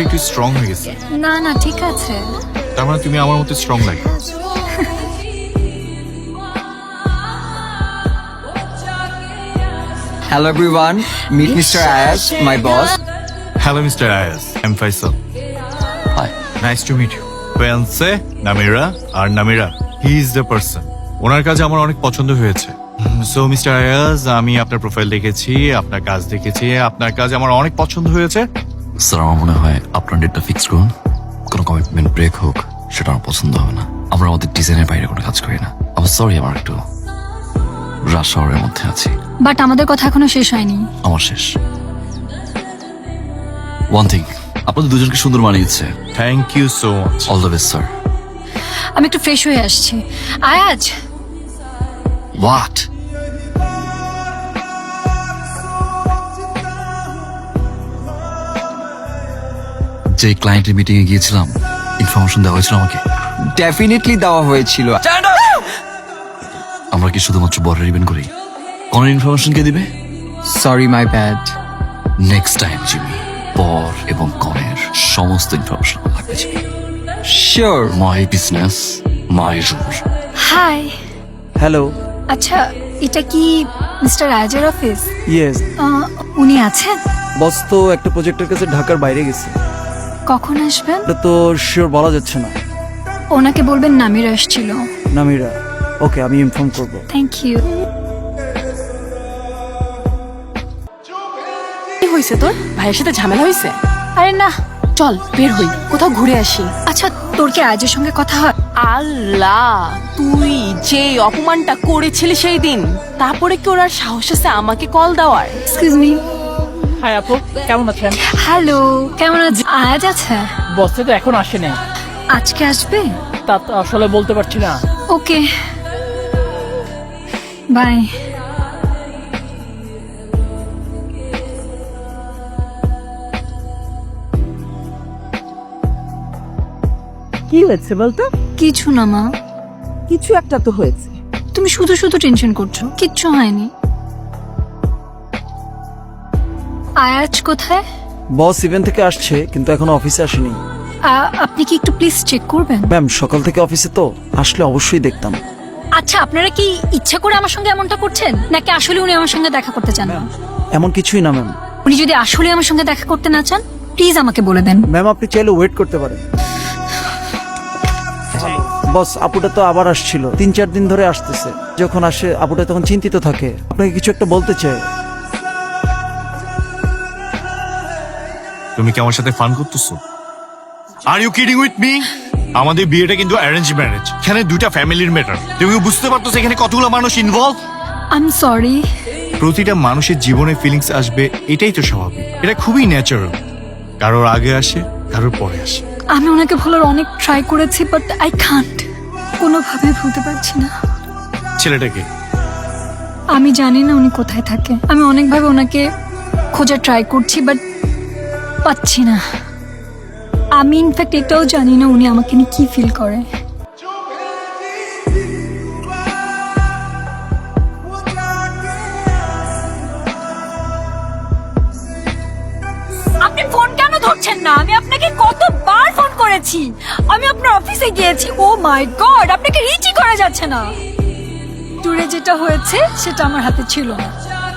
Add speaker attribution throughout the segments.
Speaker 1: Body একটু strong হয়ে গেছে।
Speaker 2: না না ঠিক আছে।
Speaker 1: তার মানে তুমি আমার মতো স্ট্রং লাগে।
Speaker 3: Hello everyone, meet Mr. Ayaz, my boss.
Speaker 1: Hello mister আয়াস, I'm Faisal.
Speaker 3: Hi.
Speaker 1: Nice to meet you. Fiance, Namira, R Namira, he is the person. ওনার কাজ আমার অনেক পছন্দ হয়েছে। সো মিস্টার আয়াজ, আমি আপনার প্রোফাইল দেখেছি, আপনার কাজ দেখেছি, আপনার কাজ আমার অনেক পছন্দ হয়েছে।
Speaker 4: স্যার আমার মনে হয় আপনার ডেটটা ফিক্স করুন। কোনো কমিটমেন্ট ব্রেক হোক সেটা আমার পছন্দ হবে না। আমরা আমাদের ডিজাইনের বাইরে কোনো কাজ করি না। আমার সরি, আমার একটু রাশ আওয়ারের মধ্যে আছি।
Speaker 2: বাট আমাদের কথা এখনো শেষ হয়নি।
Speaker 4: আমার শেষ। ওয়ান থিং, আপনাদের দুজনকে সুন্দর মানিয়েছে।
Speaker 1: Thank you so much.
Speaker 4: All the best sir.
Speaker 2: আমি একটু ফ্রেশ হয়ে আসছি। আয়াজ
Speaker 4: হোয়াট? যে ক্লায়েন্টের মিটিং এ গিয়েছিলাম, ইনফরমেশন দেওয়া হয়েছিল আমাকে।
Speaker 3: Definitely দেওয়া হয়েছিল।
Speaker 4: আমরা কি শুধুমাত্র বরের ইভেন্ট করি? কোন ইনফরমেশন কে দিবে?
Speaker 3: Sorry, my bad.
Speaker 4: Next time Jimmy, বর এবং কনের সমস্ত ইনফরমেশন লাগবে Jimmy.
Speaker 3: Sure.
Speaker 4: My business, my rule.
Speaker 2: Hi.
Speaker 5: Hello.
Speaker 2: আচ্ছা এটা কি মিস্টার আয়াজের অফিস?
Speaker 5: ইয়েস।
Speaker 2: উনি আছেন?
Speaker 5: বস তো একটা প্রজেক্টের কাছে ঢাকার বাইরে গেছে।
Speaker 2: কখন আসবেন?
Speaker 5: এটা তো শিওর বলা যাচ্ছে না।
Speaker 2: ওনাকে বলবেন নামির আসছিল।
Speaker 5: নামিরা, ওকে আমি ইনফর্ম করব।
Speaker 2: Thank you.
Speaker 6: কি হয়েছে তোর? ভাইয়ের সাথে ঝামেলা হয়েছে?
Speaker 2: আরে না।
Speaker 6: চল বের হই, কোথাও ঘুরে আসি।
Speaker 2: আচ্ছা তোর কি আয়াজের সঙ্গে কথা হয়?
Speaker 6: আল্লাহ, তুই যে অপমানটা করেছিলি সেই দিন, তারপরে কি ওর আর সাহস আছে আমাকে কল দেওয়ার?
Speaker 2: Excuse me.
Speaker 7: হাই আপু, কেমন আছেন?
Speaker 2: হ্যালো, কেমন আছেন? আয়াজ আছে?
Speaker 7: বসে তো এখন আসেনি।
Speaker 2: আজকে আসবে?
Speaker 7: তা তো আসলে বলতে পারছি না।
Speaker 2: Okay bye.
Speaker 8: কি হয়েছে বলতো?
Speaker 2: কিছু না মা।
Speaker 8: কিছু একটা তো হয়েছে।
Speaker 2: তুমি শুধু শুধু টেনশন করছো, কিচ্ছু হয়নি। আয়াজ কোথায়?
Speaker 5: বস ইভেন্ট থেকে আসছে কিন্তু এখনো অফিসে আসেনি।
Speaker 2: আপনি কি একটু প্লিজ চেক করবেন?
Speaker 5: ম্যাম সকাল থেকে অফিসে তো, আসলে অবশ্যই দেখতাম।
Speaker 2: আচ্ছা আপনারা কি ইচ্ছা করে আমার সঙ্গে এমনটা করছেন, নাকি আসলে উনি আমার সঙ্গে দেখা করতে চান না?
Speaker 5: এমন কিছুই না ম্যাম।
Speaker 2: উনি যদি আসলে আমার সঙ্গে দেখা করতে না চান, প্লিজ আমাকে বলে দেন।
Speaker 5: ম্যাম আপনি চাইলে ওয়েট করতে পারেন। বস আপুটা তো আবার আসছিল, 3-4 দিন ধরে আসতেছে। যখন আসে আপুটা তখন চিন্তিত থাকে, আপনাকে কিছু একটা বলতে চায়।
Speaker 1: তুমি কি আমার সাথে ফান করতেছো? Are you kidding with me? আমাদের বিয়েটা কিন্তু অ্যারেঞ্জ ম্যারেজ। এখানে দুইটা ফ্যামিলির ম্যাটার। তুমি বুঝতে পারতেছো এখানে কতগুলো মানুষ ইনভলভ?
Speaker 2: I am sorry.
Speaker 1: প্রতিটা মানুষের জীবনে ফিলিংস আসবে, এটাই তো স্বাভাবিক। এটা খুবই ন্যাচারাল। কারোর আগে আসে, কারোর পরে আসে।
Speaker 2: আমি ওনাকে ভুলার অনেক ট্রাই করেছি, বাট আই কান্ট। কোনোভাবে ভুলতে পারছি না।
Speaker 1: ছেলেটাকে
Speaker 2: আমি জানি না উনি কোথায় থাকে। আমি অনেকভাবে ওনাকে খোঁজার ট্রাই করছি, বাট পাচ্ছি না। আমি ইনফ্যাক্ট এটাও জানি না উনি আমাকে নিয়ে কি ফিল করে। আপনি ফোন কেন ধরছেন না? আমি আপনাকে কতবার ফোন করেছি। আমি আপনার অফিসে গিয়েছি। ও মাই গড, আপনাকে রিচই করা যাচ্ছে না। ট্যুরে যেটা হয়েছে সেটা আমার হাতে ছিল না।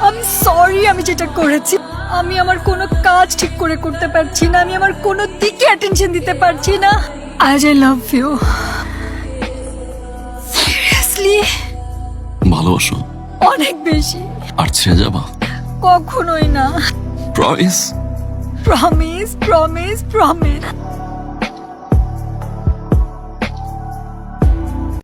Speaker 2: আমি সরি, আমি যেটা করেছি। আমি আমার কোনো কাজ ঠিক করে করতে পারছি না। আমি আমার কোনো দিকে অ্যাটেনশন দিতে পারছি না। আজ আই লাভ ইউ সিরিয়াসলি,
Speaker 4: ভালোবাসো
Speaker 2: অনেক বেশি।
Speaker 4: আর ছেড়ে যাবা?
Speaker 2: কখনোই না।
Speaker 4: প্রমিস?
Speaker 2: Promise promise promise.